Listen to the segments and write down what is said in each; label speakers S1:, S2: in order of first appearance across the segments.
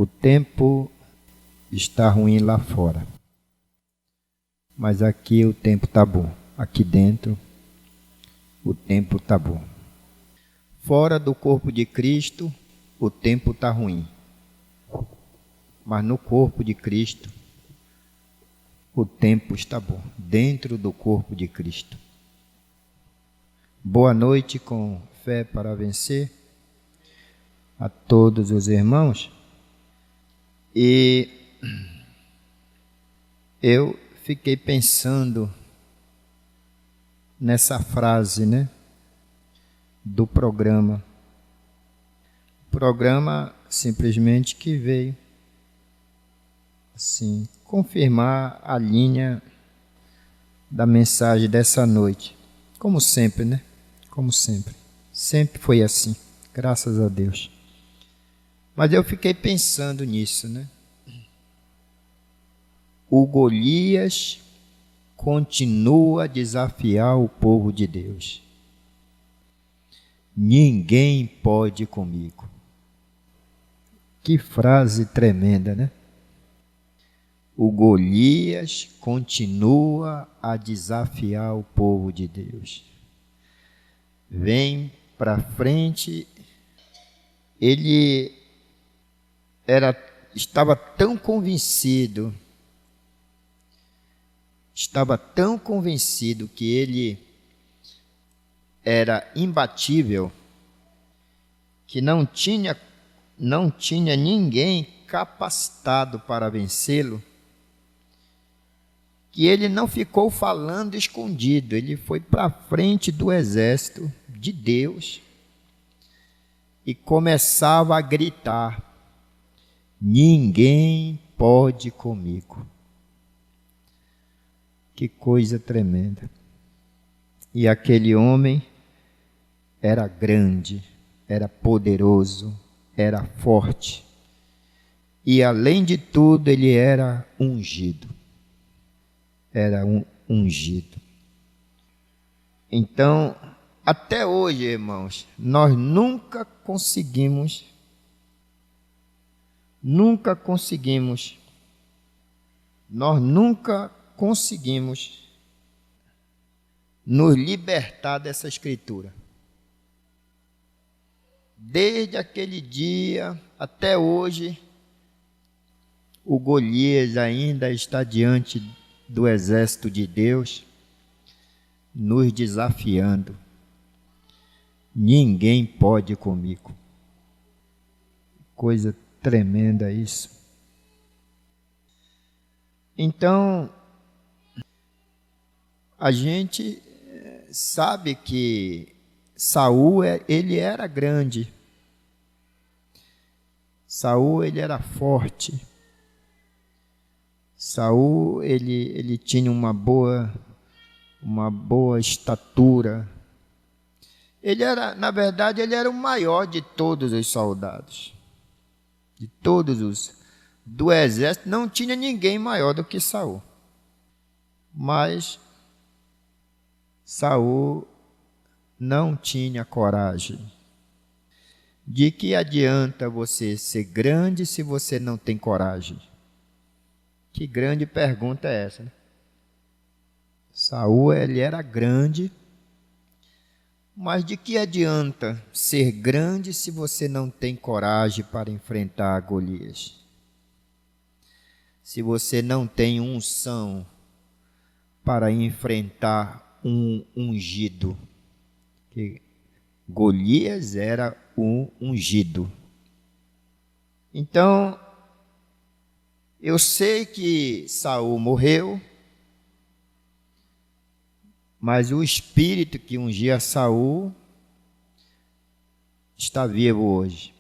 S1: O tempo está ruim lá fora, mas aqui o tempo está bom. Aqui dentro o tempo está bom. Fora do corpo de Cristo o tempo está ruim, mas no corpo de Cristo o tempo está bom. Dentro do corpo de Cristo. Boa noite com fé para vencer a todos os irmãos. E eu fiquei pensando nessa frase, né, do programa. O programa simplesmente que veio assim confirmar a linha da mensagem dessa noite. Como sempre, né? Como sempre. Sempre foi assim, graças a Deus. Mas eu fiquei pensando nisso, né? O Golias continua a desafiar o povo de Deus. Ninguém pode comigo. Que frase tremenda, né? O Golias continua a desafiar o povo de Deus. Vem para frente. Ele estava tão convencido que ele era imbatível, que não tinha ninguém capacitado para vencê-lo, que ele não ficou falando escondido, ele foi para frente do exército de Deus e começava a gritar: ninguém pode comigo. Que coisa tremenda. E aquele homem era grande, era poderoso, era forte. E além de tudo, ele era ungido. Era um ungido. Então, até hoje, irmãos, nós nunca conseguimos nos libertar dessa escritura. Desde aquele dia até hoje, o Golias ainda está diante do exército de Deus, nos desafiando. Ninguém pode comigo. Coisa tremenda isso. Então, a gente sabe que Saul, ele era grande. Saul, ele era forte. Saul, ele tinha uma boa estatura. Na verdade, ele era o maior de todos os soldados. De todos os do exército, não tinha ninguém maior do que Saul. Mas Saul não tinha coragem. De que adianta você ser grande se você não tem coragem? Que grande pergunta é essa, né? Saul, ele era grande, mas de que adianta ser grande se você não tem coragem para enfrentar Golias? Se você não tem unção para enfrentar um ungido? Que Golias era um ungido. Então, eu sei que Saul morreu, mas o espírito que ungia Saul está vivo hoje.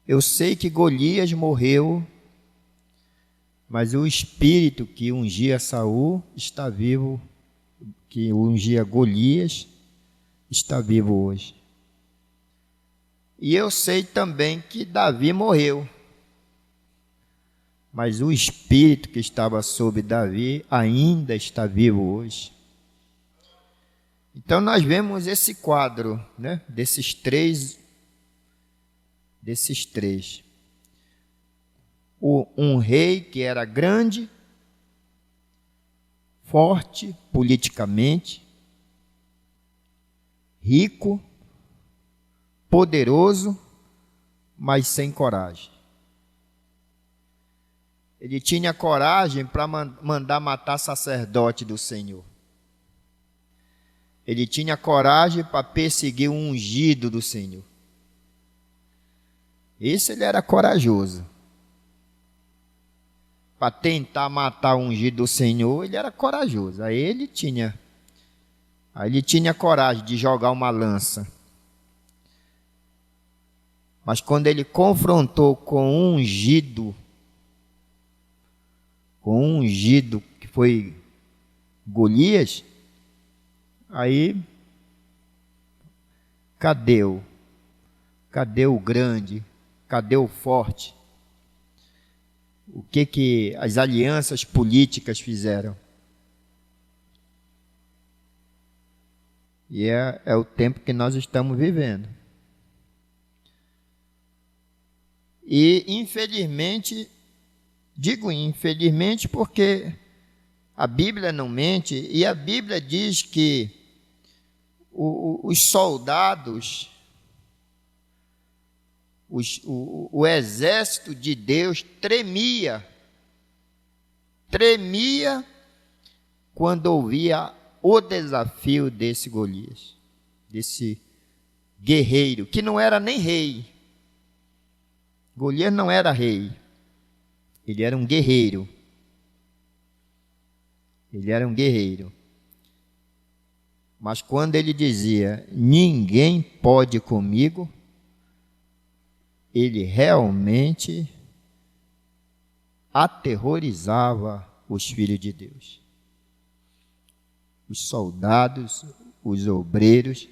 S1: Eu sei que Golias morreu, mas o espírito que ungia Saul está vivo, que ungia Golias está vivo hoje. E eu sei também que Davi morreu, mas o espírito que estava sobre Davi ainda está vivo hoje. Então nós vemos esse quadro, né, desses três. um rei que era grande, forte politicamente, rico, poderoso, mas sem coragem. Ele tinha coragem para mandar matar sacerdote do Senhor. Ele tinha coragem para perseguir o ungido do Senhor. Esse ele era corajoso. Para tentar matar o ungido do Senhor, ele era corajoso. Aí ele tinha coragem de jogar uma lança. Mas quando ele confrontou com um ungido que foi Golias, aí cadê o grande? Cadê o forte? O que as alianças políticas fizeram? E é o tempo que nós estamos vivendo. E infelizmente, digo infelizmente porque a Bíblia não mente, e a Bíblia diz que os soldados, o exército de Deus tremia quando ouvia o desafio desse Golias, desse guerreiro, que não era nem rei. Golias não era rei, ele era um guerreiro. Ele era um guerreiro. Mas quando ele dizia, ninguém pode comigo, ele realmente aterrorizava os filhos de Deus. Os soldados, os obreiros,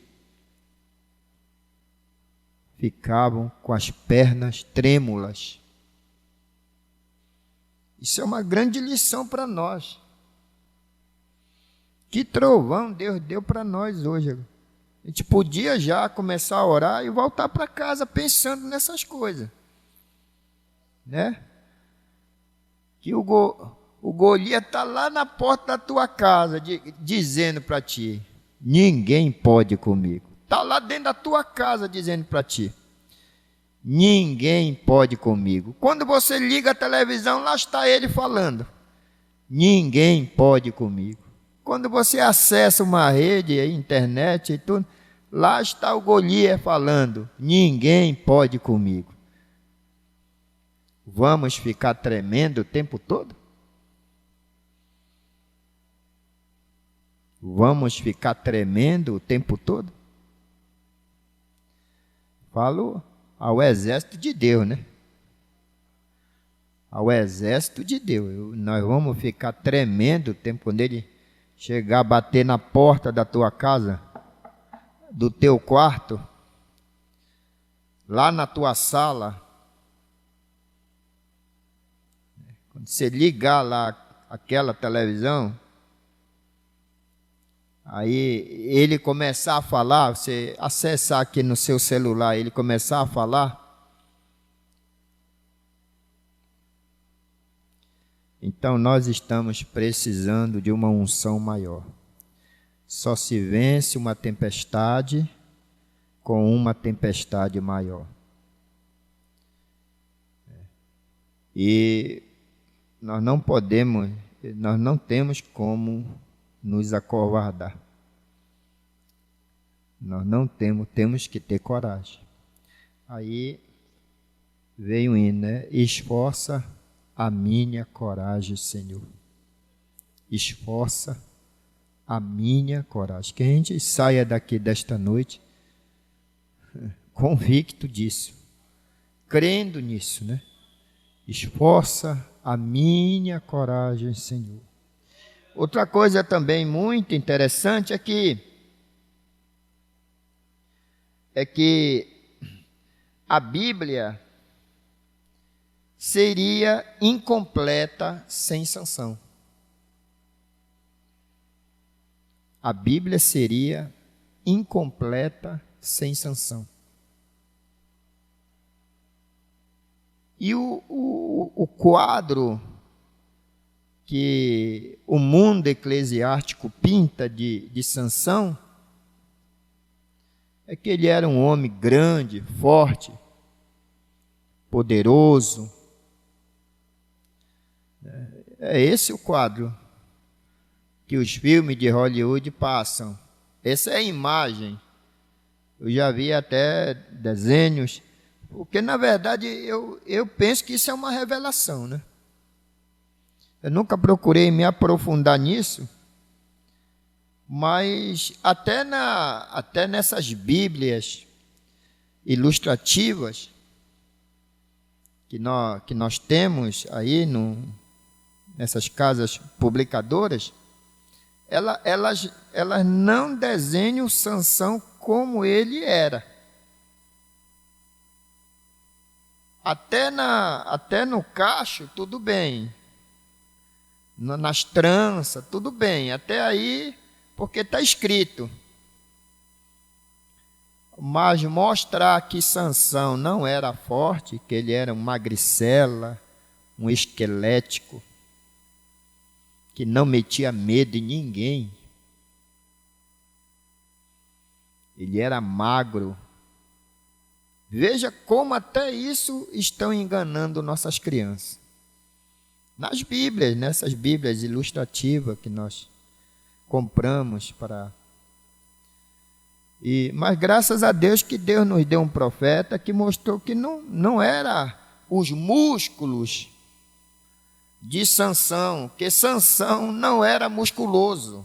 S1: ficavam com as pernas trêmulas. Isso é uma grande lição para nós. Que trovão Deus deu para nós hoje. A gente podia já começar a orar e voltar para casa pensando nessas coisas, né? Que o Golias está lá na porta da tua casa, dizendo para ti, ninguém pode comigo. Está lá dentro da tua casa dizendo para ti, ninguém pode comigo. Quando você liga a televisão, lá está ele falando, ninguém pode comigo. Quando você acessa uma rede, a internet e tudo, lá está o Golias falando, ninguém pode comigo. Vamos ficar tremendo o tempo todo? Vamos ficar tremendo o tempo todo? Falo ao exército de Deus, né? Ao exército de Deus. Nós vamos ficar tremendo o tempo quando ele chegar a bater na porta da tua casa, do teu quarto, lá na tua sala. Quando você ligar lá aquela televisão, aí ele começar a falar, você acessar aqui no seu celular, ele começar a falar, então nós estamos precisando de uma unção maior. Só se vence uma tempestade com uma tempestade maior. E nós não temos como nos acovardar. Nós não temos que ter coragem. Aí veio o hino, né? Esforça a minha coragem, Senhor. Esforça a minha coragem. Que a gente saia daqui desta noite convicto disso, crendo nisso, né? Esforça a minha coragem, Senhor. Outra coisa também muito interessante é que a Bíblia seria incompleta sem Sansão. A Bíblia seria incompleta sem Sansão. E o quadro que o mundo eclesiástico pinta de Sansão é que ele era um homem grande, forte, poderoso. É esse o quadro que os filmes de Hollywood passam. Essa é a imagem. Eu já vi até desenhos, porque na verdade eu penso que isso é uma revelação, né? Eu nunca procurei me aprofundar nisso, mas até nessas Bíblias ilustrativas que nós temos aí nessas casas publicadoras, elas não desenham Sansão como ele era. Até no cacho, tudo bem. Nas tranças, tudo bem. Até aí, porque está escrito. Mas mostrar que Sansão não era forte, que ele era um magricela, um esquelético, que não metia medo em ninguém. Ele era magro. Veja como até isso estão enganando nossas crianças. Nas Bíblias, nessas Bíblias ilustrativas que nós compramos para... Mas graças a Deus que Deus nos deu um profeta que mostrou que não era os músculos de Sansão, que Sansão não era musculoso.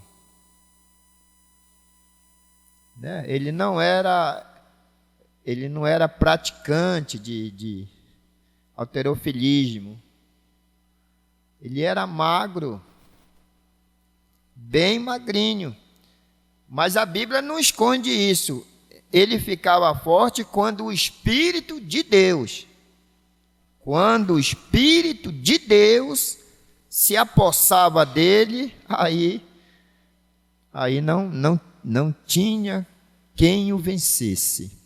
S1: Né? Ele não era praticante de halterofilismo. Ele era magro, bem magrinho. Mas a Bíblia não esconde isso. Ele ficava forte quando o Espírito de Deus se apossava dele, aí não tinha quem o vencesse.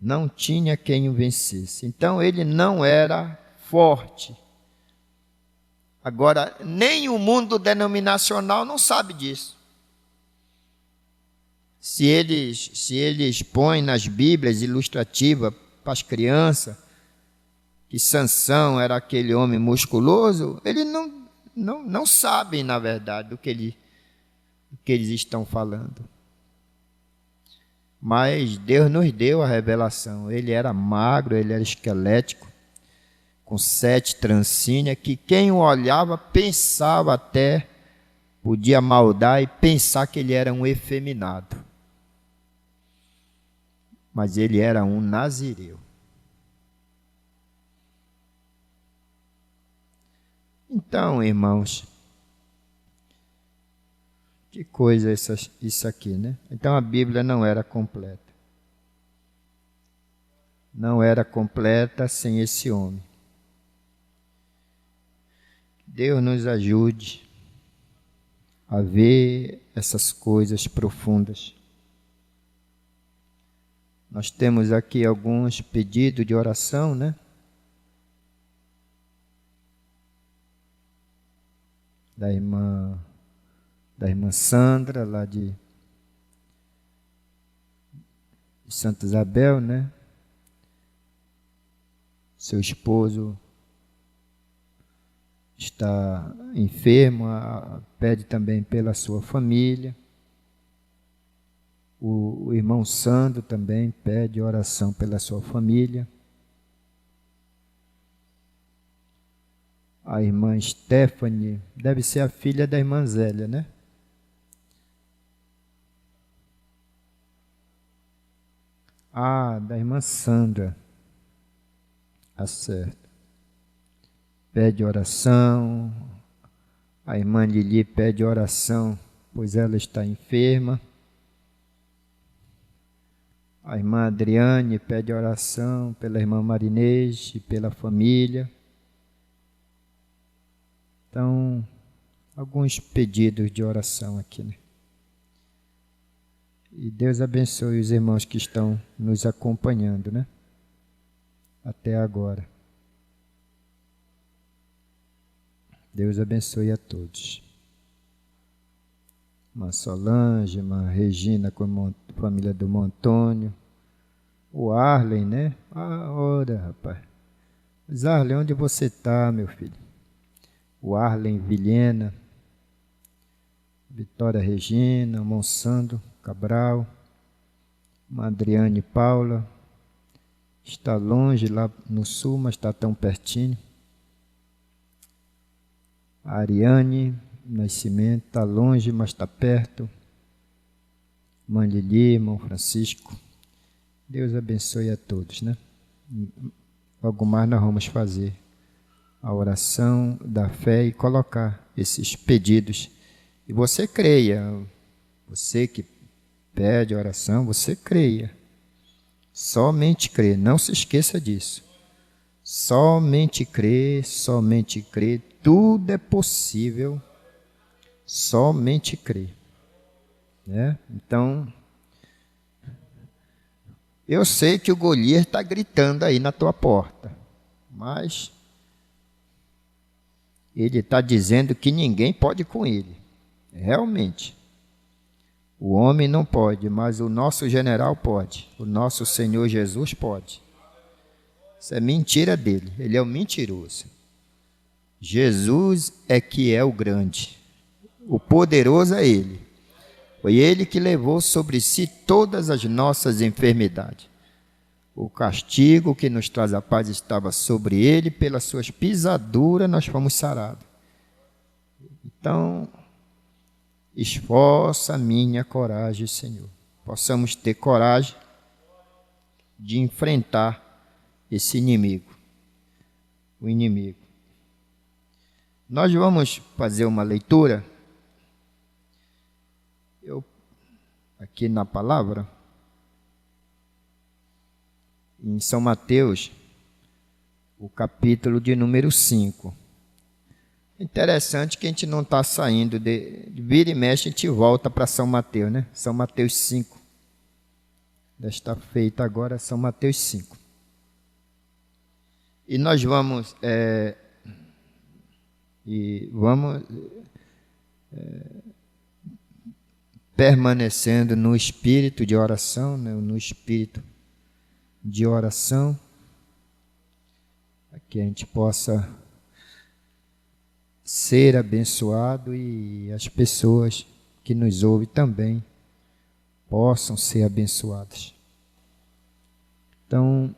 S1: Não tinha quem o vencesse. Então ele não era forte. Agora, nem o mundo denominacional não sabe disso. Se eles põem nas Bíblias ilustrativas para as crianças que Sansão era aquele homem musculoso, eles não sabem, na verdade, do que eles estão falando. Mas Deus nos deu a revelação. Ele era magro, ele era esquelético, com 7 trancinhas, que quem o olhava pensava até, podia maldar e pensar que ele era um efeminado. Mas ele era um nazireu. Então, irmãos, que coisa isso aqui, né? Então a Bíblia não era completa. Não era completa sem esse homem. Deus nos ajude a ver essas coisas profundas. Nós temos aqui alguns pedidos de oração, né? Da irmã Sandra, lá de Santa Isabel, né? Seu esposo está enfermo, pede também pela sua família. O irmão Sandro também pede oração pela sua família. A irmã Stephanie, deve ser a filha da irmã Zélia, né? Da irmã Sandra. Certo. Pede oração. A irmã Lili pede oração, pois ela está enferma. A irmã Adriane pede oração pela irmã Marinês e pela família. Então, alguns pedidos de oração aqui, né? E Deus abençoe os irmãos que estão nos acompanhando, né? até agora. Deus abençoe a todos. Irmã Solange, irmã Regina com a família do Montônio, o Arlen, né? Ah, ora, rapaz. Mas Arlen, onde você está, meu filho? O Arlen Vilhena, Vitória Regina, Monsanto Cabral, Adriane Paula, está longe lá no sul, mas está tão pertinho. A Ariane Nascimento, está longe, mas está perto. Mãe Lili, irmão Francisco. Deus abençoe a todos, né? Logo mais nós vamos fazer a oração da fé e colocar esses pedidos. E você creia, você que pede oração, você creia. Somente crê, não se esqueça disso. Somente crê, tudo é possível, somente crê. Né? Então, eu sei que o Golias está gritando aí na tua porta, mas ele está dizendo que ninguém pode com ele. Realmente, o homem não pode, mas o nosso general pode, o nosso Senhor Jesus pode. Isso é mentira dele, ele é um mentiroso. Jesus é que é o grande, o poderoso é ele. Foi ele que levou sobre si todas as nossas enfermidades. O castigo que nos traz a paz estava sobre ele, pelas suas pisaduras nós fomos sarados. Então, esforça a minha coragem, Senhor. Possamos ter coragem de enfrentar esse inimigo, o inimigo. Nós vamos fazer uma leitura, aqui na palavra, em São Mateus, o capítulo de número 5. Interessante que a gente não está saindo de vira e mexe, a gente volta para São Mateus, né? São Mateus 5. Desta feita agora, São Mateus 5. E nós vamos permanecendo no espírito de oração, né? No espírito de oração, para que a gente possa ser abençoado e as pessoas que nos ouvem também possam ser abençoadas. Então,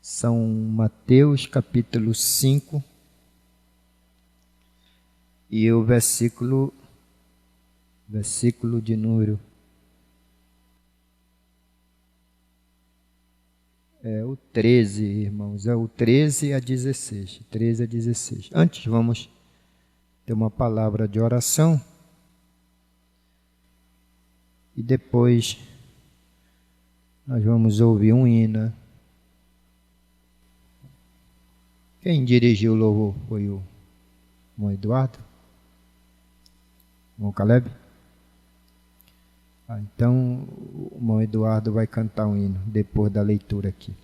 S1: São Mateus capítulo 5 e o versículo de número o 13, irmãos, é o 13 a 16. 13 a 16. Antes vamos ter uma palavra de oração e depois nós vamos ouvir um hino. Quem dirigiu o louvor foi o irmão Eduardo? Irmão Caleb? Então, o irmão Eduardo vai cantar um hino depois da leitura aqui.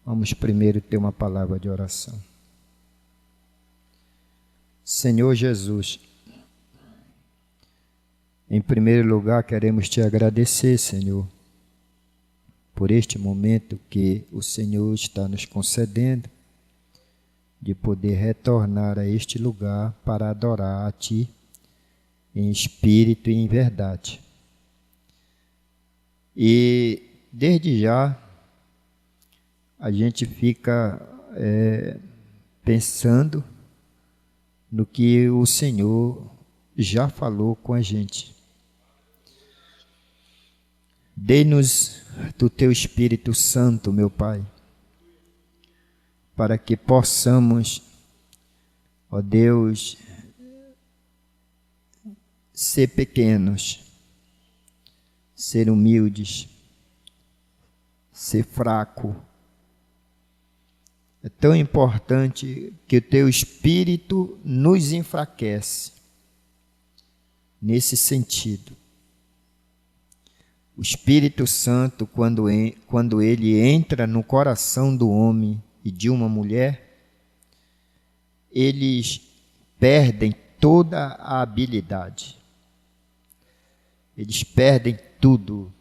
S1: Vamos primeiro ter uma palavra de oração. Senhor Jesus, em primeiro lugar queremos te agradecer, Senhor, por este momento que o Senhor está nos concedendo, de poder retornar a este lugar para adorar a Ti em espírito e em verdade. E desde já a gente fica pensando no que o Senhor já falou com a gente. Dê-nos do Teu Espírito Santo, meu Pai, para que possamos, ó Deus, ser pequenos, ser humildes, ser fraco. É tão importante que o Teu Espírito nos enfraquece nesse sentido. O Espírito Santo, quando ele entra no coração do homem e de uma mulher, eles perdem toda a habilidade. Eles perdem tudo.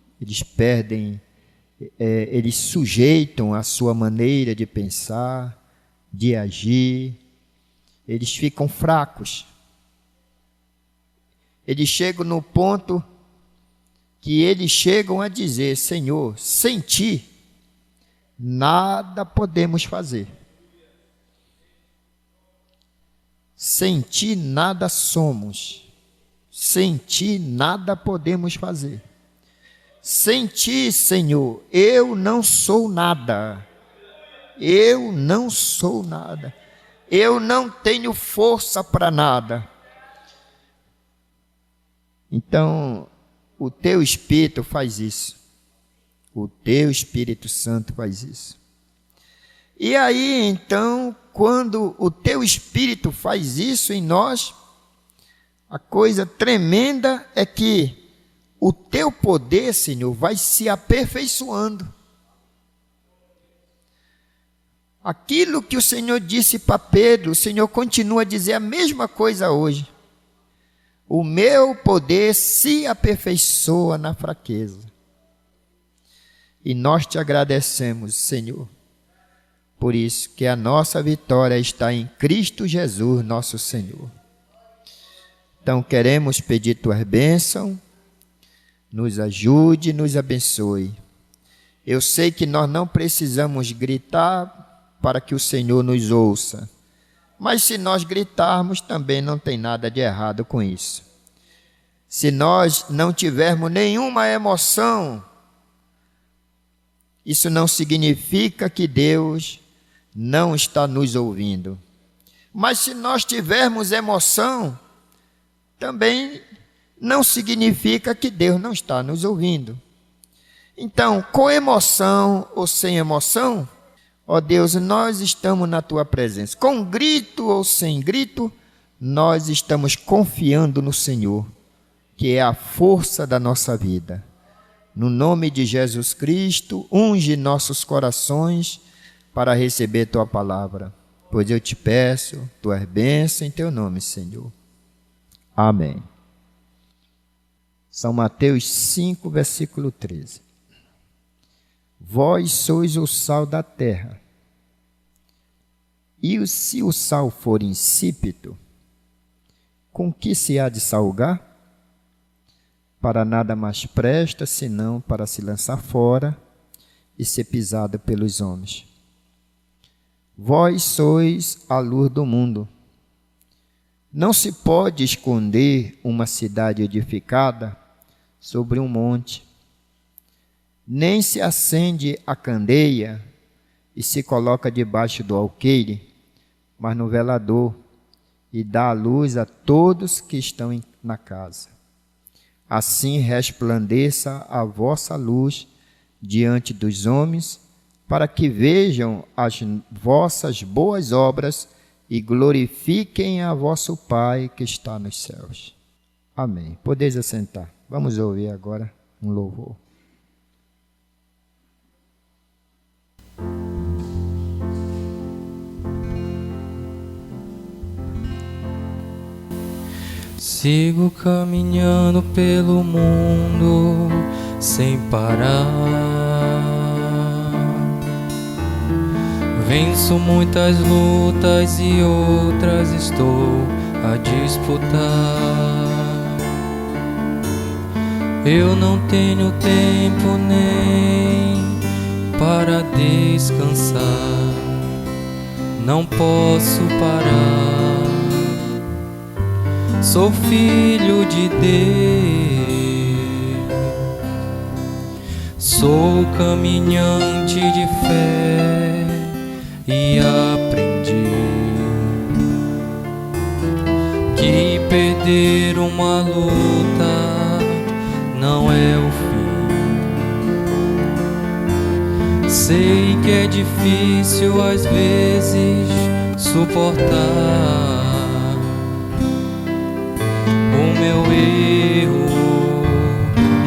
S1: Eles sujeitam a sua maneira de pensar, de agir. Eles ficam fracos. Eles chegam no ponto que eles chegam a dizer: Senhor, sem ti nada podemos fazer. Sem ti nada somos. Sem ti nada podemos fazer. Sem ti, Senhor, eu não sou nada. Eu não sou nada. Eu não tenho força para nada. Então, o teu Espírito faz isso. O teu Espírito Santo faz isso. E aí, então, quando o teu Espírito faz isso em nós, a coisa tremenda é que o teu poder, Senhor, vai se aperfeiçoando. Aquilo que o Senhor disse para Pedro, o Senhor continua a dizer a mesma coisa hoje. O meu poder se aperfeiçoa na fraqueza. E nós te agradecemos, Senhor, por isso que a nossa vitória está em Cristo Jesus, nosso Senhor. Então queremos pedir tuas bênçãos, nos ajude, nos abençoe. Eu sei que nós não precisamos gritar para que o Senhor nos ouça. Mas se nós gritarmos, também não tem nada de errado com isso. Se nós não tivermos nenhuma emoção, isso não significa que Deus não está nos ouvindo. Mas se nós tivermos emoção, também não significa que Deus não está nos ouvindo. Então, com emoção ou sem emoção, ó Deus, nós estamos na tua presença. Com grito ou sem grito, nós estamos confiando no Senhor, que é a força da nossa vida. No nome de Jesus Cristo, unge nossos corações para receber tua palavra. Pois eu te peço tuas bênçãos em teu nome, Senhor. Amém. São Mateus 5, versículo 13. Vós sois o sal da terra. E se o sal for insípido, com que se há de salgar? Para nada mais presta, senão para se lançar fora e ser pisado pelos homens. Vós sois a luz do mundo. Não se pode esconder uma cidade edificada sobre um monte, nem se acende a candeia e se coloca debaixo do alqueire, mas no velador, e dá a luz a todos que estão na casa. Assim resplandeça a vossa luz diante dos homens, para que vejam as vossas boas obras e glorifiquem a vosso Pai que está nos céus. Amém. Podeis assentar. Vamos ouvir agora um louvor.
S2: Sigo caminhando pelo mundo sem parar. Venço muitas lutas e outras estou a disputar. Eu não tenho tempo nem para descansar. Não posso parar. Sou filho de Deus. Sou caminhante de fé e aprendi que perder uma luta não é o fim. Sei que é difícil às vezes suportar o meu erro,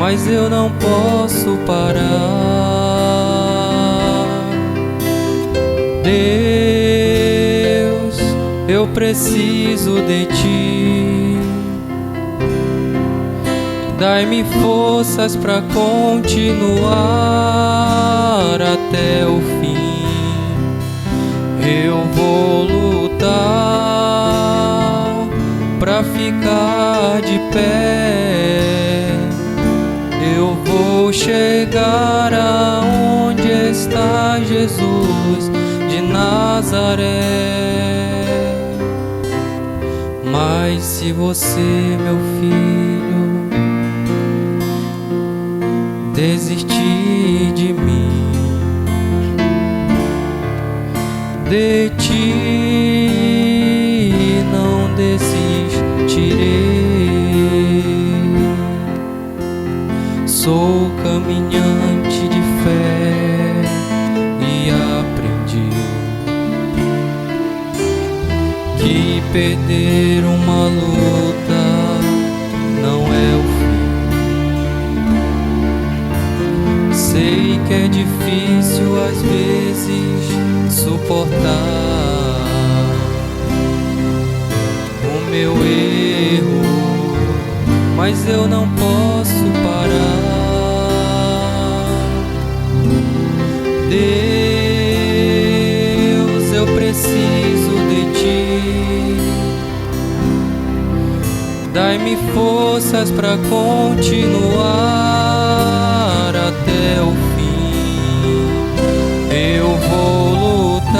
S2: mas eu não posso parar. Deus, eu preciso de ti. Dai-me forças para continuar até o fim. Eu vou lutar para ficar de pé. Eu vou chegar aonde está Jesus de Nazaré. Mas se você, meu filho, desistir de mim, de ti não desistirei. Sou caminhante de fé e aprendi que perder uma luta não é o fim. Sei que é difícil às vezes suportar o meu erro, mas eu não posso parar. Deus, eu preciso de ti. Dai-me forças para continuar até o fim. Eu vou lutar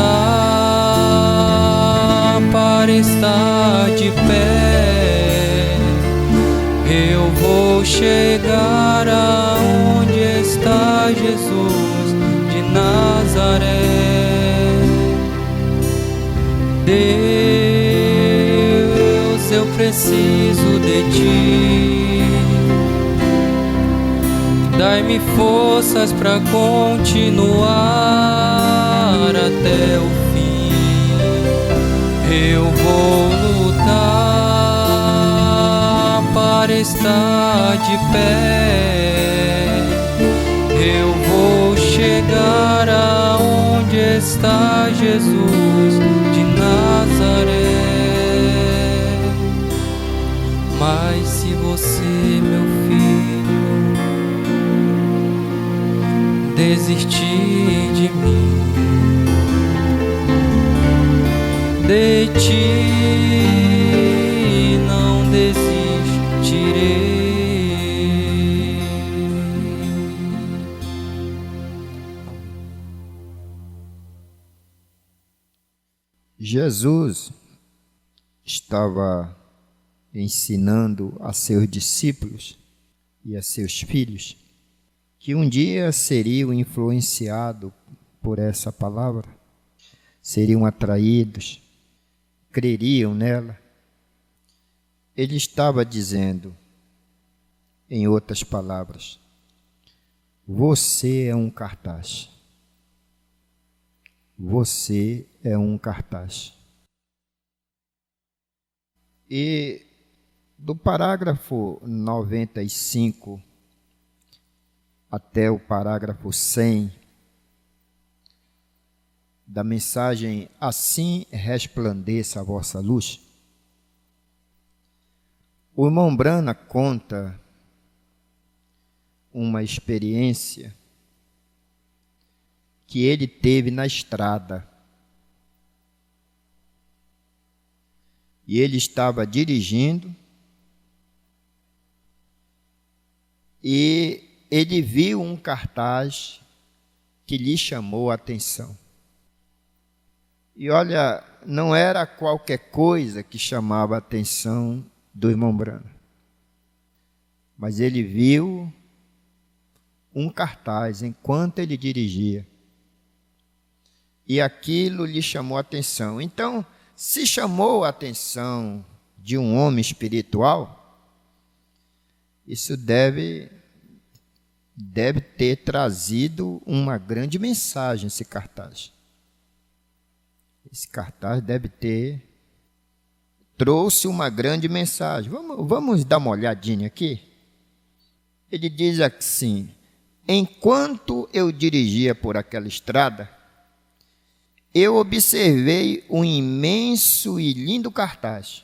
S2: para estar de pé. Eu vou chegar aonde está Jesus de Nazaré. Deus, eu preciso de ti. Dai-me forças para continuar até o fim. Eu vou lutar para estar de pé. Eu vou chegar aonde está Jesus de Nazaré. Mas se você, meu filho, desistir de mim, de ti não desistirei.
S1: Jesus estava ensinando a seus discípulos e a seus filhos que um dia seriam influenciados por essa palavra, seriam atraídos, creriam nela. Ele estava dizendo, em outras palavras, você é um cartaz. Você é um cartaz. E do parágrafo 95 até o parágrafo 100 da mensagem Assim resplandeça a vossa luz, o irmão Brana conta uma experiência que ele teve na estrada. E ele estava dirigindo e ele viu um cartaz que lhe chamou a atenção. E olha, não era qualquer coisa que chamava a atenção do irmão Brana, mas ele viu um cartaz enquanto ele dirigia. E aquilo lhe chamou a atenção. Então, se chamou a atenção de um homem espiritual, isso deve ter trazido uma grande mensagem, esse cartaz. Esse cartaz trouxe uma grande mensagem. Vamos dar uma olhadinha aqui? Ele diz assim: enquanto eu dirigia por aquela estrada, eu observei um imenso e lindo cartaz.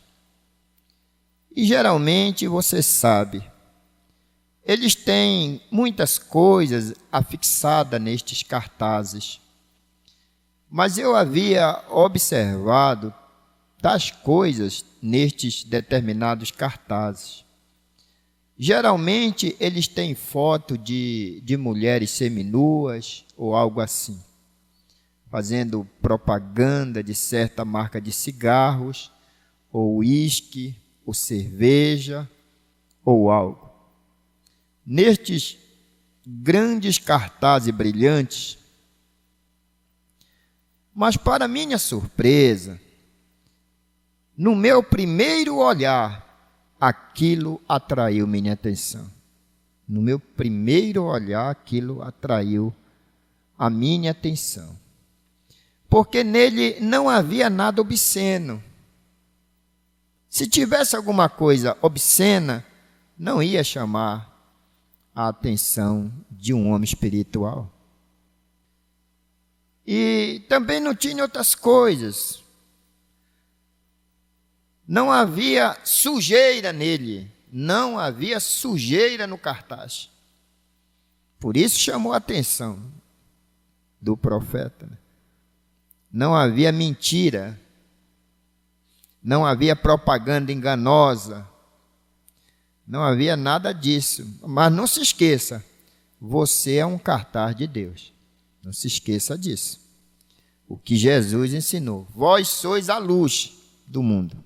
S1: E geralmente, você sabe, eles têm muitas coisas afixadas nestes cartazes. Mas eu havia observado tais coisas nestes determinados cartazes. Geralmente, eles têm foto de mulheres seminuas ou algo assim, fazendo propaganda de certa marca de cigarros, ou uísque, ou cerveja, ou algo. Nestes grandes cartazes brilhantes, mas para minha surpresa, no meu primeiro olhar, aquilo atraiu minha atenção. No meu primeiro olhar, aquilo atraiu a minha atenção. Porque nele não havia nada obsceno. Se tivesse alguma coisa obscena, não ia chamar a atenção de um homem espiritual. E também não tinha outras coisas. Não havia sujeira nele, não havia sujeira no cartaz. Por isso chamou a atenção do profeta. Não havia mentira, não havia propaganda enganosa, não havia nada disso. Mas não se esqueça, você é um cartaz de Deus. Não se esqueça disso. O que Jesus ensinou: vós sois a luz do mundo.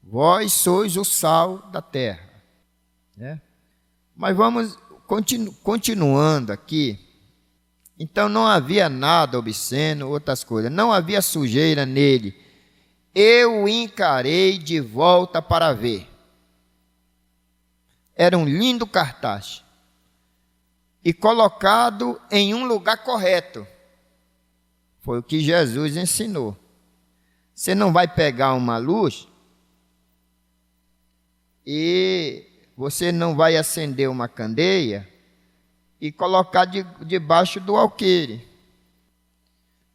S1: Vós sois o sal da terra. Mas vamos continuando aqui. Então não havia nada obsceno, outras coisas. Não havia sujeira nele. Eu o encarei de volta para ver. Era um lindo cartaz. E colocado em um lugar correto. Foi o que Jesus ensinou. Você não vai pegar uma luz e você não vai acender uma candeia e colocar debaixo do alqueire.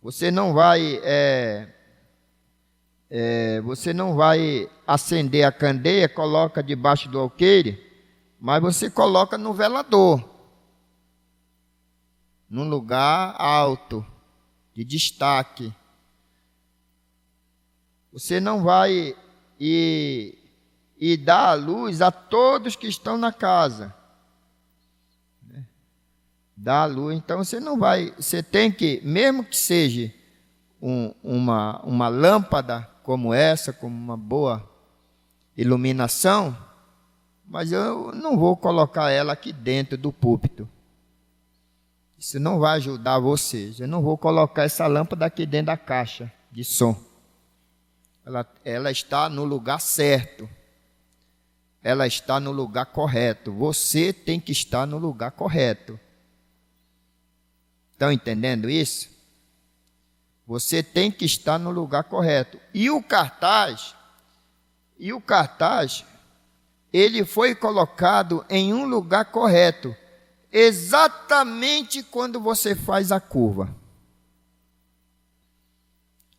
S1: Você não vai acender a candeia, coloca debaixo do alqueire, mas você coloca no velador, num lugar alto, de destaque. Você não vai e dar a luz a todos que estão na casa. Dá a luz, então você não vai, você tem que, mesmo que seja uma lâmpada como essa, com uma boa iluminação, mas eu não vou colocar ela aqui dentro do púlpito. Isso não vai ajudar vocês. Eu não vou colocar essa lâmpada aqui dentro da caixa de som. Ela está no lugar certo. Ela está no lugar correto. Você tem que estar no lugar correto. Estão entendendo isso? Você tem que estar no lugar correto. E o cartaz, ele foi colocado em um lugar correto, exatamente quando você faz a curva.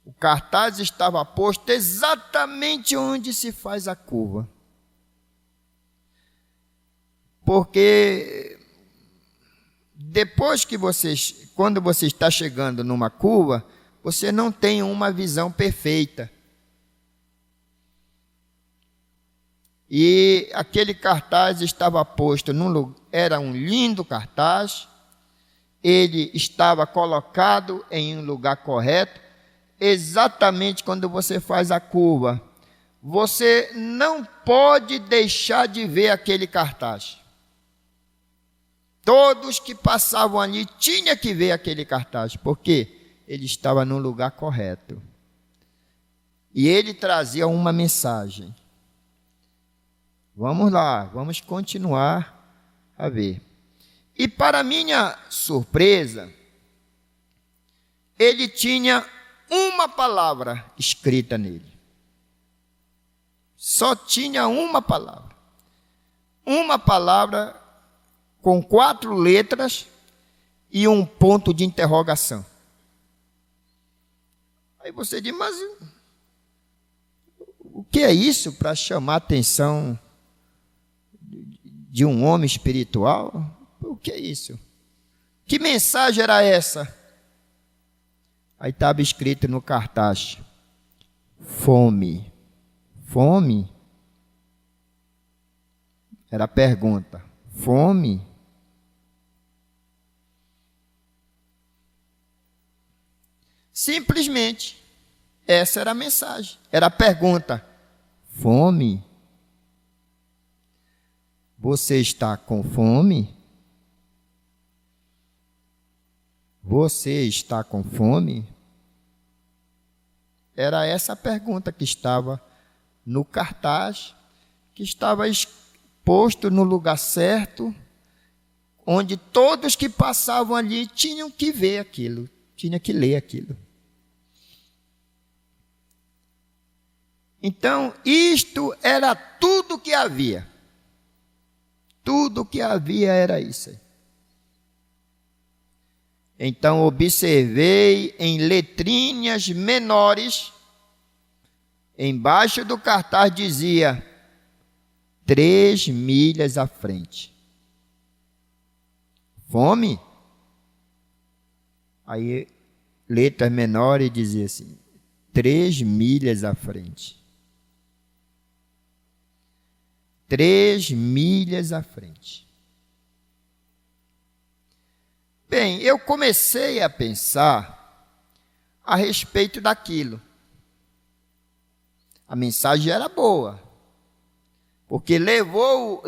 S1: O cartaz estava posto exatamente onde se faz a curva. Porque depois que quando você está chegando numa curva, você não tem uma visão perfeita. E aquele cartaz estava posto num lugar, era um lindo cartaz, ele estava colocado em um lugar correto, exatamente quando você faz a curva. Você não pode deixar de ver aquele cartaz. Todos que passavam ali tinham que ver aquele cartaz, porque ele estava no lugar correto. E ele trazia uma mensagem. Vamos lá, vamos continuar a ver. E para minha surpresa, ele tinha uma palavra escrita nele. Só tinha uma palavra. uma palavra com 4 letras e um ponto de interrogação. Aí você diz, mas o que é isso para chamar a atenção de um homem espiritual? O que é isso? Que mensagem era essa? Aí estava escrito no cartaz: fome. Fome? Era a pergunta. Fome? Simplesmente, essa era a mensagem. Era a pergunta. Fome? Você está com fome? Você está com fome? Era essa a pergunta que estava no cartaz, que estava exposto no lugar certo, onde todos que passavam ali tinham que ver aquilo, tinham que ler aquilo. Então, isto era tudo que havia. Tudo que havia era isso aí. Então, observei em letrinhas menores, embaixo do cartaz dizia 3 milhas à frente. Fome? Aí, letras menores dizia assim, 3 milhas à frente. 3 milhas à frente. Bem, eu comecei a pensar a respeito daquilo. A mensagem era boa, porque levou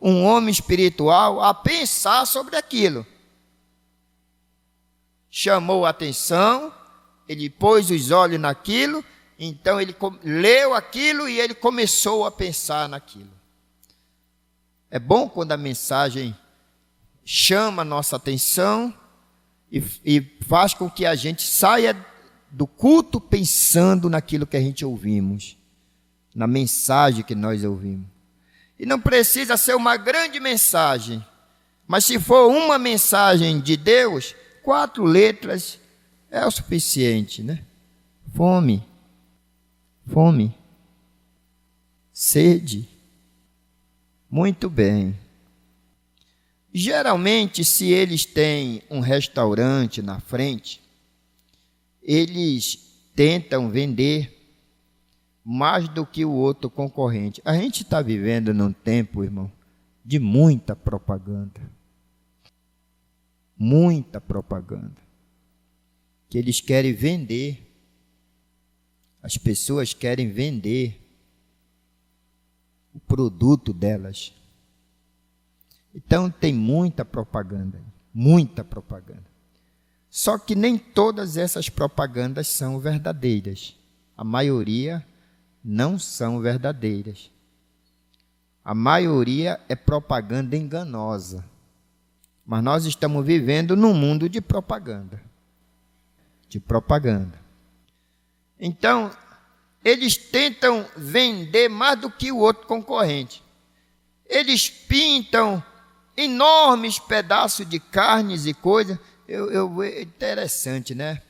S1: um homem espiritual a pensar sobre aquilo. Chamou a atenção, ele pôs os olhos naquilo, então ele leu aquilo e ele começou a pensar naquilo. É bom quando a mensagem chama a nossa atenção e faz com que a gente saia do culto pensando naquilo que a gente ouvimos, na mensagem que nós ouvimos. E não precisa ser uma grande mensagem, mas se for uma mensagem de Deus, 4 letras é o suficiente, né? Fome, fome, sede. Muito bem. Geralmente, se eles têm um restaurante na frente, eles tentam vender mais do que o outro concorrente. A gente está vivendo num tempo, irmão, de muita propaganda. Muita propaganda. Que eles querem vender. As pessoas querem vender o produto delas. Então tem muita propaganda, muita propaganda. Só que nem todas essas propagandas são verdadeiras. A maioria não são verdadeiras. A maioria é propaganda enganosa. Mas nós estamos vivendo num mundo de propaganda. De propaganda. Então, eles tentam vender mais do que o outro concorrente. Eles pintam enormes pedaços de carnes e coisas. É interessante, né?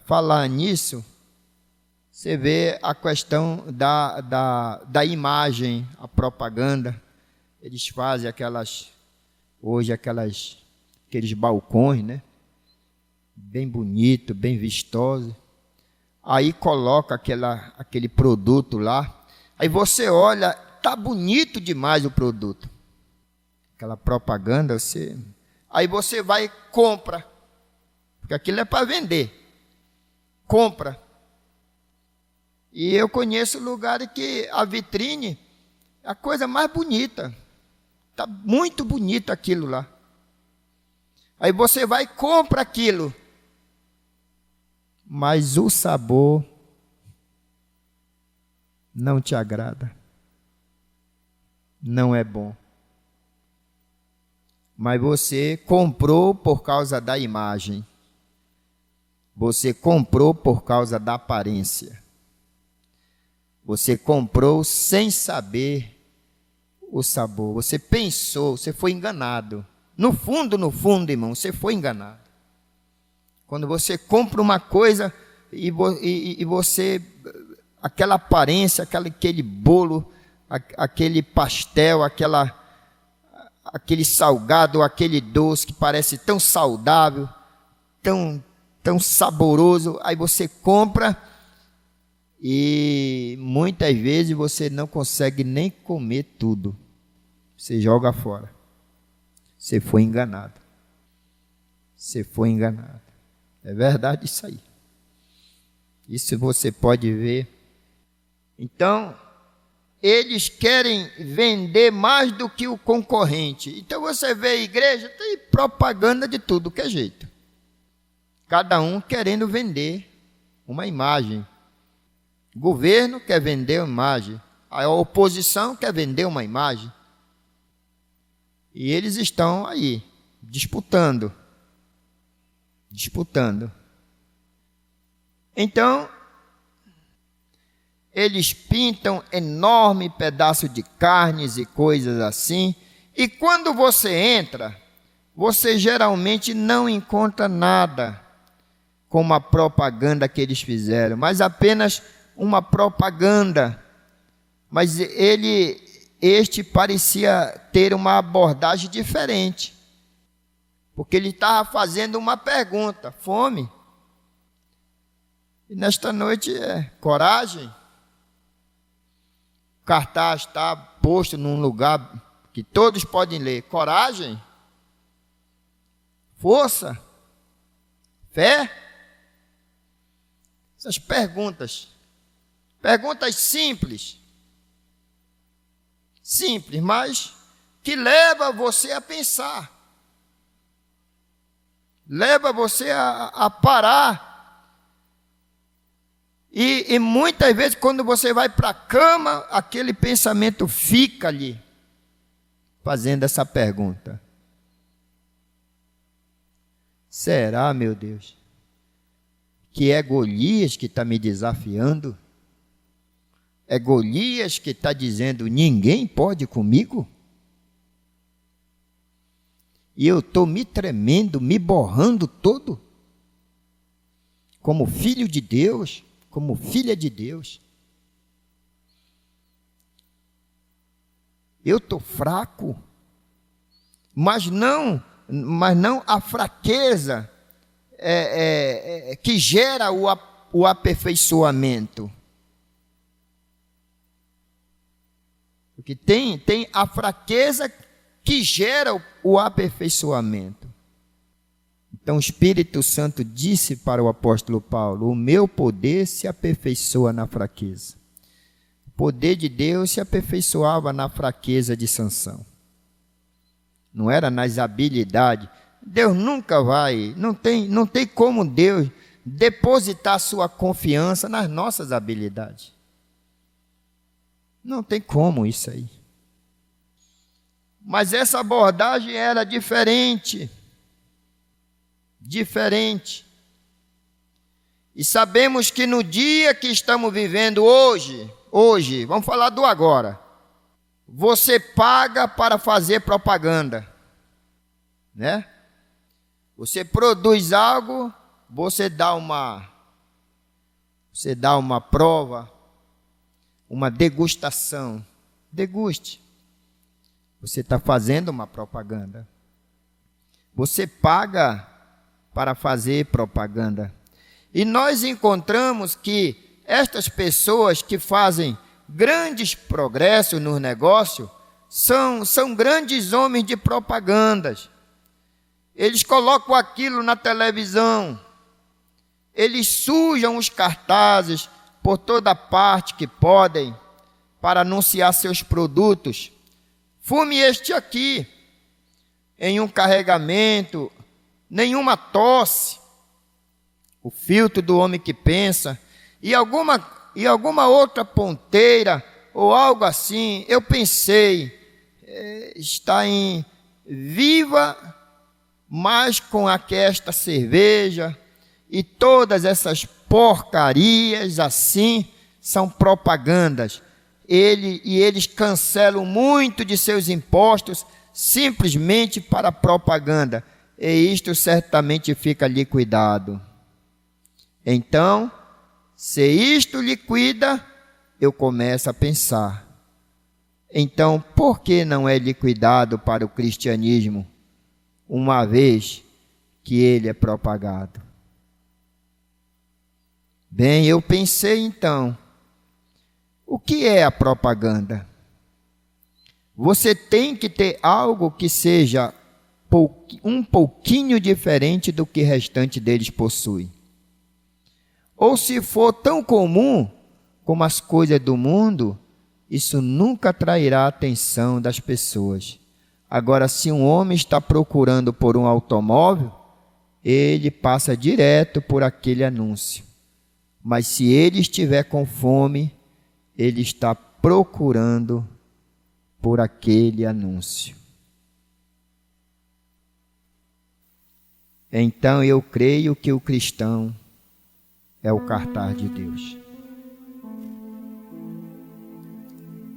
S1: Falar nisso, você vê a questão da imagem, a propaganda. Eles fazem aqueles balcões, né? Bem bonito, bem vistoso. Aí coloca aquele produto lá. Aí você olha, tá bonito demais o produto. Aquela propaganda, aí você vai e compra. Porque aquilo é para vender. Compra. E eu conheço lugares que a vitrine é a coisa mais bonita. Está muito bonito aquilo lá. Aí você vai e compra aquilo. Mas o sabor não te agrada. Não é bom. Mas você comprou por causa da imagem. Você comprou por causa da aparência. Você comprou sem saber o sabor. Você pensou, você foi enganado. No fundo, irmão, você foi enganado. Quando você compra uma coisa e você, aquela aparência, aquele bolo, aquele pastel, aquele salgado, aquele doce que parece tão saudável, tão saboroso, aí você compra e muitas vezes você não consegue nem comer tudo. Você joga fora. Você foi enganado. Você foi enganado. É verdade isso aí. Isso você pode ver. Então, eles querem vender mais do que o concorrente. Então você vê a igreja, tem propaganda de tudo que é jeito. Cada um querendo vender uma imagem. O governo quer vender uma imagem. A oposição quer vender uma imagem. E eles estão aí, disputando. Então, eles pintam enorme pedaço de carnes e coisas assim. E quando você entra, você geralmente não encontra nada como a propaganda que eles fizeram, mas apenas uma propaganda. Mas este parecia ter uma abordagem diferente, porque ele estava fazendo uma pergunta: fome? E nesta noite é coragem. O cartaz está posto num lugar que todos podem ler: coragem, força, fé. Essas perguntas simples, mas que leva você a pensar, leva você a parar. E muitas vezes, quando você vai para a cama, aquele pensamento fica ali, fazendo essa pergunta: será, meu Deus, que é Golias que está me desafiando? É Golias que está dizendo: ninguém pode comigo? E eu estou me tremendo, me borrando todo, como filho de Deus, como filha de Deus. Eu estou fraco, mas não a fraqueza que gera o aperfeiçoamento. Porque tem a fraqueza que gera o aperfeiçoamento. Então o Espírito Santo disse para o apóstolo Paulo: o meu poder se aperfeiçoa na fraqueza. O poder de Deus se aperfeiçoava na fraqueza de Sansão. Não era nas habilidades. Deus nunca vai, não tem como Deus depositar sua confiança nas nossas habilidades. Não tem como isso aí. Mas essa abordagem era diferente. E sabemos que no dia que estamos vivendo hoje, vamos falar do agora, você paga para fazer propaganda, né? Você produz algo, você dá uma prova, uma degustação. Deguste. Você está fazendo uma propaganda. Você paga para fazer propaganda. E nós encontramos que estas pessoas que fazem grandes progressos no negócio são grandes homens de propagandas. Eles colocam aquilo na televisão, eles sujam os cartazes por toda parte que podem para anunciar seus produtos. Fume este aqui, em um carregamento, nenhuma tosse, o filtro do homem que pensa, e alguma outra ponteira, ou algo assim. Eu pensei, está em viva, mas com esta cerveja, e todas essas porcarias assim, são propagandas. eles cancelam muito de seus impostos simplesmente para propaganda. E isto certamente fica liquidado. Então, se isto liquida, eu começo a pensar. Então, por que não é liquidado para o cristianismo, uma vez que ele é propagado? Bem, eu pensei então, o que é a propaganda? Você tem que ter algo que seja um pouquinho diferente do que o restante deles possui. Ou se for tão comum como as coisas do mundo, isso nunca atrairá a atenção das pessoas. Agora, se um homem está procurando por um automóvel, ele passa direto por aquele anúncio. Mas se ele estiver com fome, ele está procurando por aquele anúncio. Então eu creio que o cristão é o cartaz de Deus.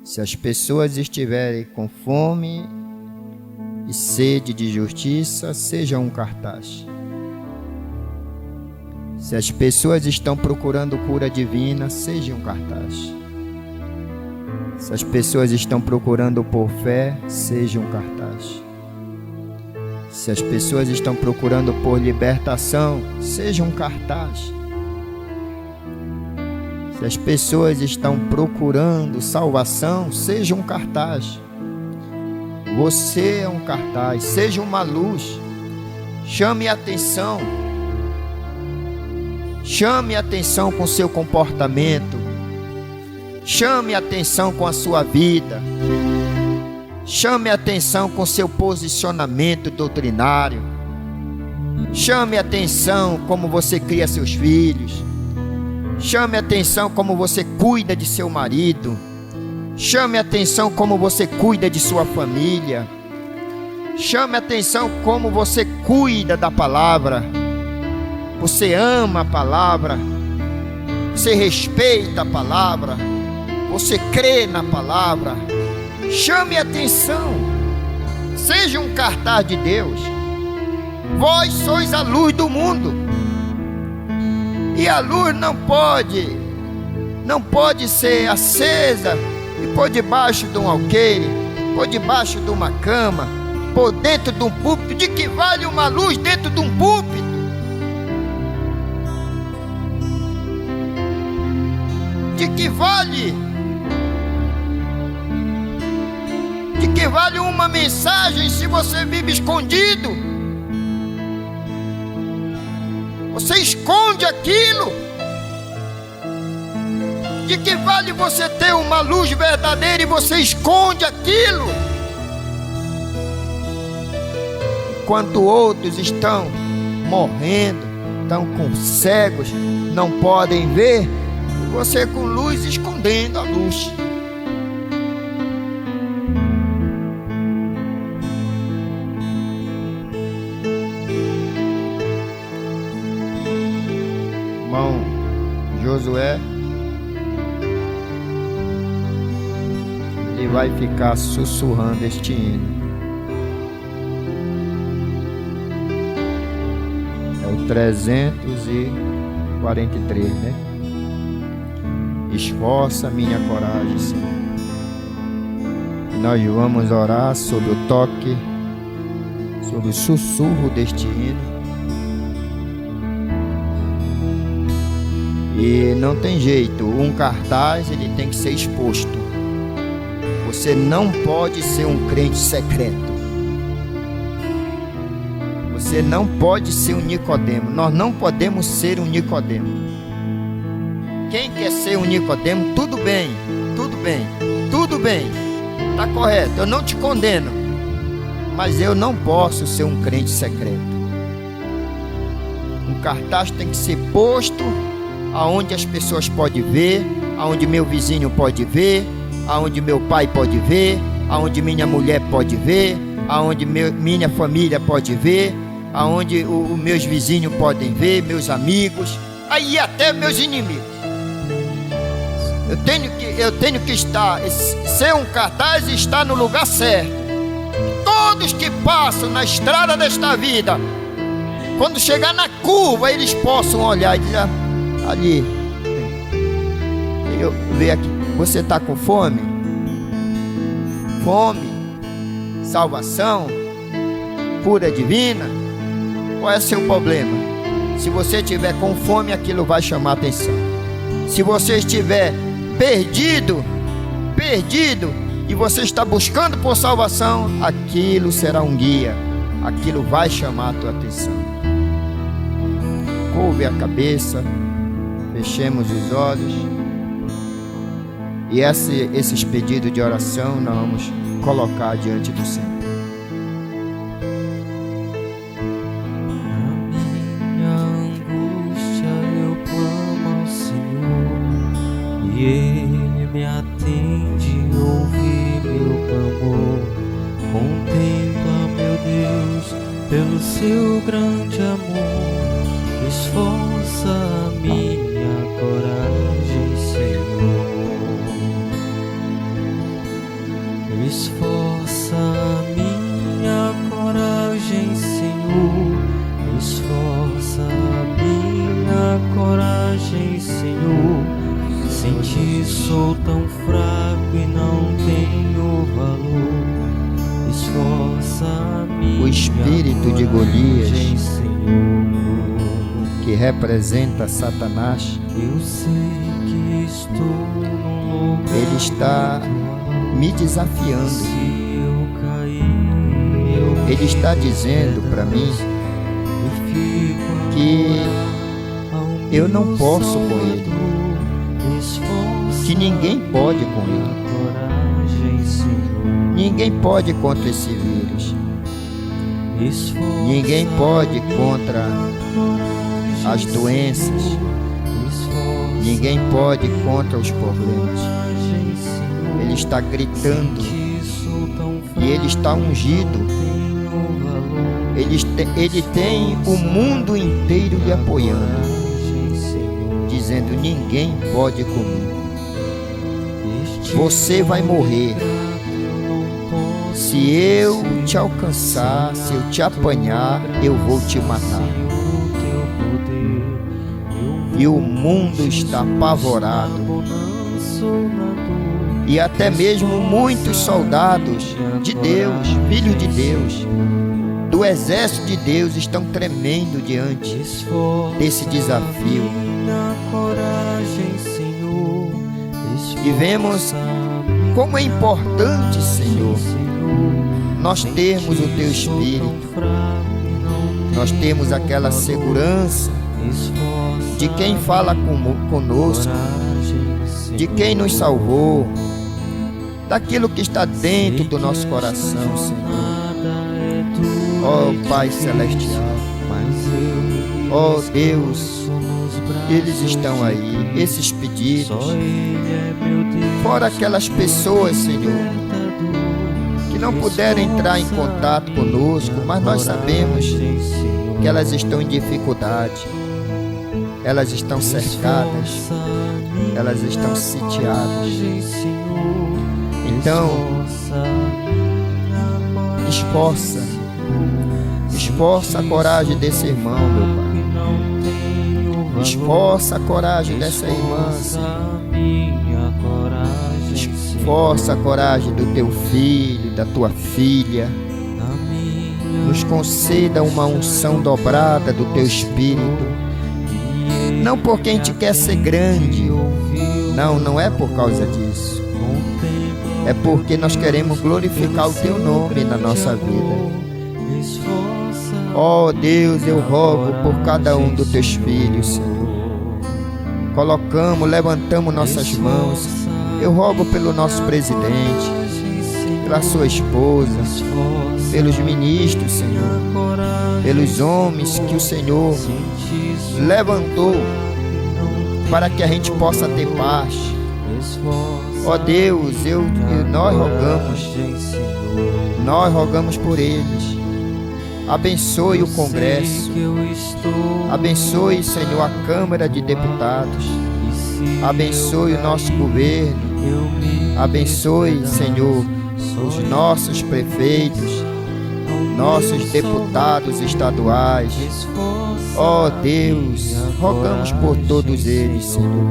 S1: Se as pessoas estiverem com fome e sede de justiça, seja um cartaz. Se as pessoas estão procurando cura divina, seja um cartaz. Se as pessoas estão procurando por fé, seja um cartaz. Se as pessoas estão procurando por libertação, seja um cartaz. Se as pessoas estão procurando salvação, seja um cartaz. Você é um cartaz, seja uma luz. Chame a atenção. Chame a atenção com seu comportamento. Chame a atenção com a sua vida. Chame a atenção com seu posicionamento doutrinário. Chame a atenção como você cria seus filhos. Chame a atenção como você cuida de seu marido. Chame a atenção como você cuida de sua família. Chame a atenção como você cuida da palavra. Você ama a palavra. Você respeita a palavra. Você crê na palavra. Chame a atenção. Seja um cartaz de Deus. Vós sois a luz do mundo. E a luz não pode ser acesa e por debaixo de um alqueire, por debaixo de uma cama, por dentro de um púlpito. De que vale uma luz dentro de um púlpito? De que vale? De que vale uma mensagem se você vive escondido? Você esconde aquilo. De que vale você ter uma luz verdadeira e você esconde aquilo? Enquanto outros estão morrendo, estão com cegos, não podem ver, e você com luz escondendo a luz. Irmão Josué, ele vai ficar sussurrando este hino. É o 343, né? Esforça minha coragem, Senhor. E nós vamos orar sobre o toque, sobre o sussurro deste hino. E não tem jeito, um cartaz ele tem que ser exposto. Você não pode ser um crente secreto. Você não pode ser um Nicodemo. Nós não podemos ser um Nicodemo. Quem quer ser um Nicodemo, tudo bem, tudo bem, tudo bem, está correto, eu não te condeno. Mas eu não posso ser um crente secreto. Um cartaz tem que ser posto aonde as pessoas podem ver, aonde meu vizinho pode ver, aonde meu pai pode ver, aonde minha mulher pode ver, aonde minha família pode ver, aonde os meus vizinhos podem ver, meus amigos, aí até meus inimigos. Eu tenho que ser um cartaz e estar no lugar certo. Todos que passam na estrada desta vida, quando chegar na curva, eles possam olhar e dizer: ali, eu vejo aqui. Você está com fome? Fome, salvação, cura divina? Qual é o seu problema? Se você estiver com fome, aquilo vai chamar atenção. Se você estiver perdido, e você está buscando por salvação, aquilo será um guia, aquilo vai chamar a tua atenção. Curve a cabeça, fechemos os olhos, e esses pedidos de oração nós vamos colocar diante do Senhor.
S2: Ele me atende, ouve meu clamor. Contempla, meu Deus, pelo seu grande amor. Esforça a minha coragem, Senhor. Esforça a minha coragem, Senhor. Esforça a minha coragem, Senhor. Sem ti sou tão fraco e não tenho valor. Esforça a minha
S1: o espírito de Golias, que representa Satanás,
S2: eu sei que estou num lugar,
S1: ele está me desafiando.
S2: Se eu cair,
S1: Ele está dizendo para mim que eu não posso com ele, que ninguém pode com ele. Ninguém pode contra esse vírus. Ninguém pode contra as doenças. Ninguém pode contra os problemas. Ele está gritando e ele está ungido. Ele tem o mundo inteiro lhe apoiando, dizendo: ninguém pode comigo. Você vai morrer. Se eu te alcançar, se eu te apanhar, eu vou te matar. E o mundo está apavorado. E até mesmo muitos soldados de Deus, filhos de Deus, do exército de Deus, estão tremendo diante desse desafio. E vemos como é importante, Senhor, nós termos o Teu Espírito. Nós temos aquela segurança de quem fala conosco, de quem nos salvou, daquilo que está dentro do nosso coração, Senhor. Ó Pai Celestial, ó Deus, eles estão aí, esses pedidos, fora aquelas pessoas, Senhor, que não puderam entrar em contato conosco, mas nós sabemos que elas estão em dificuldade, elas estão cercadas, elas estão sitiadas. Então, esforça a coragem desse irmão, meu Pai. Esforça a coragem dessa irmã, Senhor. Esforça a coragem do teu filho, da tua filha. Nos conceda uma unção dobrada do teu Espírito. Não porque a gente quer ser grande, não é por causa disso. É porque nós queremos glorificar o teu nome na nossa vida. Ó Deus, eu rogo por cada um dos teus filhos, Senhor. Levantamos nossas mãos. Eu rogo pelo nosso presidente, pela sua esposa, pelos ministros, Senhor, pelos homens que o Senhor levantou para que a gente possa ter paz. Ó Deus, nós rogamos por eles. Abençoe o Congresso. Abençoe, Senhor, a Câmara de Deputados. Abençoe o nosso governo. Abençoe, Senhor, os nossos prefeitos, nossos deputados estaduais. Ó Deus, rogamos por todos eles, Senhor,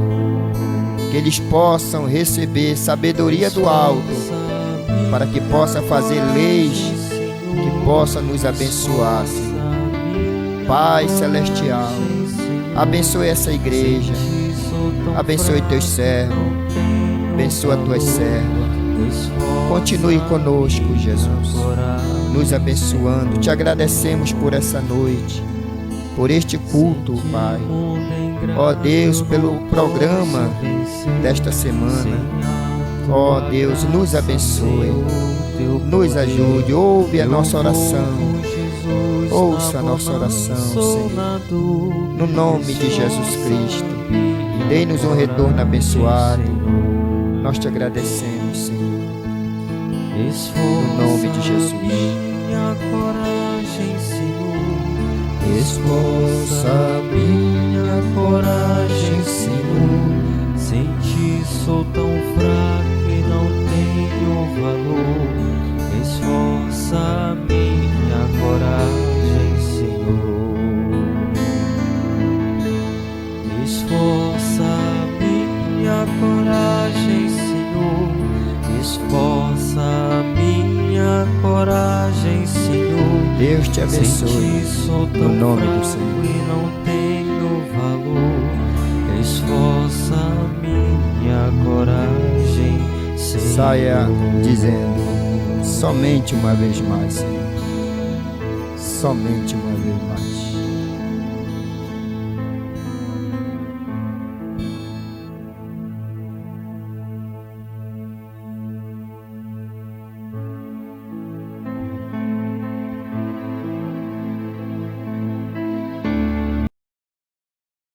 S1: que eles possam receber sabedoria do alto, para que possa fazer leis que possam nos abençoar, Senhor. Pai Celestial, abençoe essa igreja, abençoe teus servos, abençoa tuas servas. Continue conosco, Jesus, nos abençoando. Te agradecemos por essa noite, por este culto, Pai. Ó Deus, pelo programa desta semana. Ó Deus, nos abençoe, nos ajude, ouve a nossa oração. Ouça a nossa oração, Senhor, no nome de Jesus Cristo. Dê-nos um retorno abençoado. Nós te agradecemos, Senhor, no nome de Jesus.
S2: Minha coragem, Senhor.
S1: Esforça
S2: Minha coragem, Senhor. Sem ti sou tão fraco e não tenho valor. Esforça minha coragem, Senhor. Esforça minha coragem, Senhor. Esforça minha coragem, Senhor.
S1: Deus te abençoe, no nome do Senhor.
S2: E não tenho valor. Esforça minha coragem, Senhor.
S1: Saia dizendo: somente uma vez mais, Senhor. Somente uma vez mais.